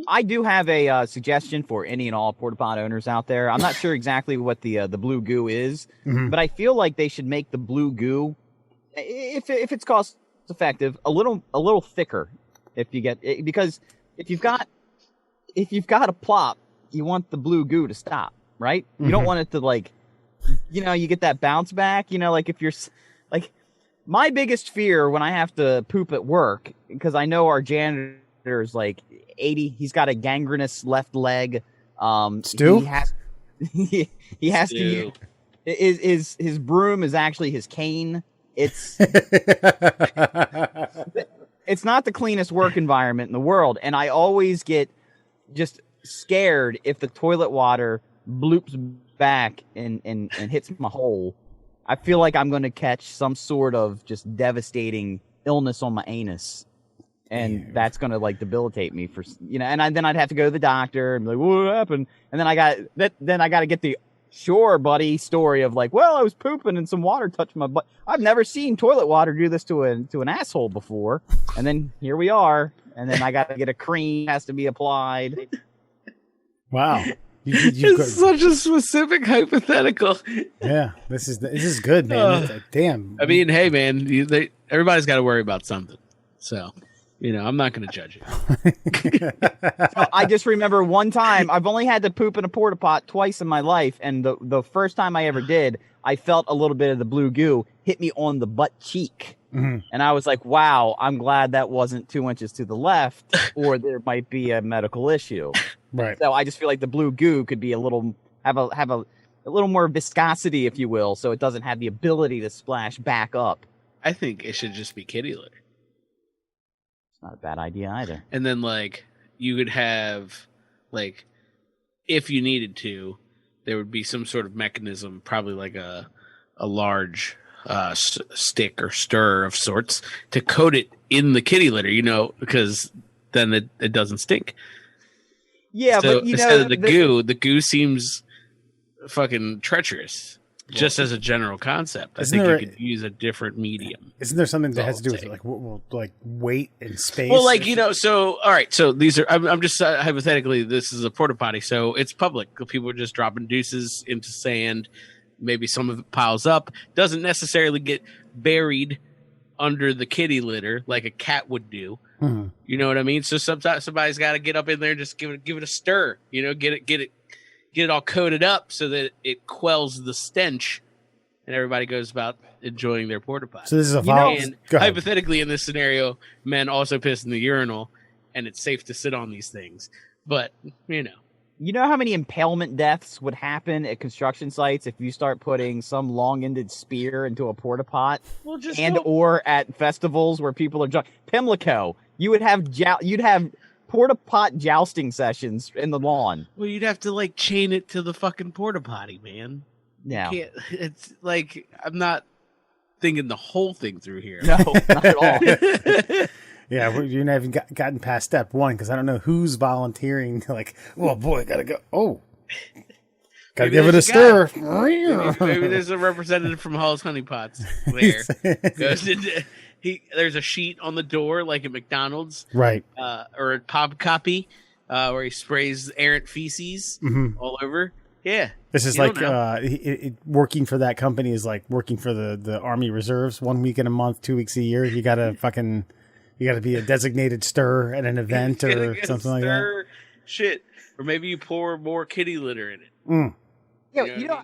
I do have a suggestion for any and all porta pot owners out there. I'm not sure exactly what the blue goo is, but I feel like they should make the blue goo, if it's cost effective, a little thicker. If you get it, because if you've got a plop, you want the blue goo to stop, right? You don't want it to like, you get that bounce back. Like if you're like, my biggest fear when I have to poop at work, because I know our janitor's like 80, he's got a gangrenous left leg. Stu? He has to use his broom is actually his cane. It's it's not the cleanest work environment in the world, and I always get just scared if the toilet water bloops back and hits my hole. I feel like I'm going to catch some sort of just devastating illness on my anus. And that's going to like debilitate me for, and then I'd have to go to the doctor and be like, what happened? And then I got to get the sure buddy story of like, well, I was pooping and some water touched my butt. I've never seen toilet water do this to an asshole before. And then here we are. And then I got to get a cream has to be applied. Wow. It's such a specific hypothetical. Yeah, this is good, man. Damn. I mean, hey, man, everybody's got to worry about something. So, I'm not going to judge you. So I just remember one time, I've only had to poop in a porta pot twice in my life, and the first time I ever did, I felt a little bit of the blue goo hit me on the butt cheek. And I was like, wow, I'm glad that wasn't 2 inches to the left, or there might be a medical issue. Right. So I just feel like the blue goo could be have a little more viscosity, if you will, so it doesn't have the ability to splash back up. I think it should just be kitty litter. It's not a bad idea either. And then, like, you could have, like, if you needed to, there would be some sort of mechanism, probably like a large stick or stir of sorts, to coat it in the kitty litter, because then it doesn't stink. Yeah, so, but instead of the goo seems fucking treacherous. Just as a general concept, I think you could use a different medium. Isn't there something that has to do with like weight and space? Well, like so all right. So these are. I'm just hypothetically, this is a porta potty, so it's public. People are just dropping deuces into sand. Maybe some of it piles up. Doesn't necessarily get buried under the kitty litter like a cat would do. Mm-hmm. You know what I mean? So sometimes somebody's got to get up in there and just give it a stir. Get it all coated up so that it quells the stench, and everybody goes about enjoying their porta potty. So this is a and hypothetically, in this scenario, men also piss in the urinal, and it's safe to sit on these things. But you know how many impalement deaths would happen at construction sites if you start putting some long-ended spear into a porta pot, or at festivals where people are Pimlico, you'd have porta pot jousting sessions in the lawn. Well, you'd have to like chain it to the fucking porta potty, man. Yeah, it's like I'm not thinking the whole thing through here. No, not at all. Yeah, you haven't gotten past step one because I don't know who's volunteering. Like, oh boy, gotta go. Oh, gotta give it a stir. Maybe there's a representative from Hall's Honey Pots there. Goes into. There's a sheet on the door like at McDonald's, right? Or a pop copy where he sprays errant feces all over. Yeah, this is like working for that company is like working for the Army Reserves. 1 week in a month, 2 weeks a year. You gotta be a designated stir at an event or something like that. Shit, or maybe you pour more kitty litter in it. Mm. Yeah,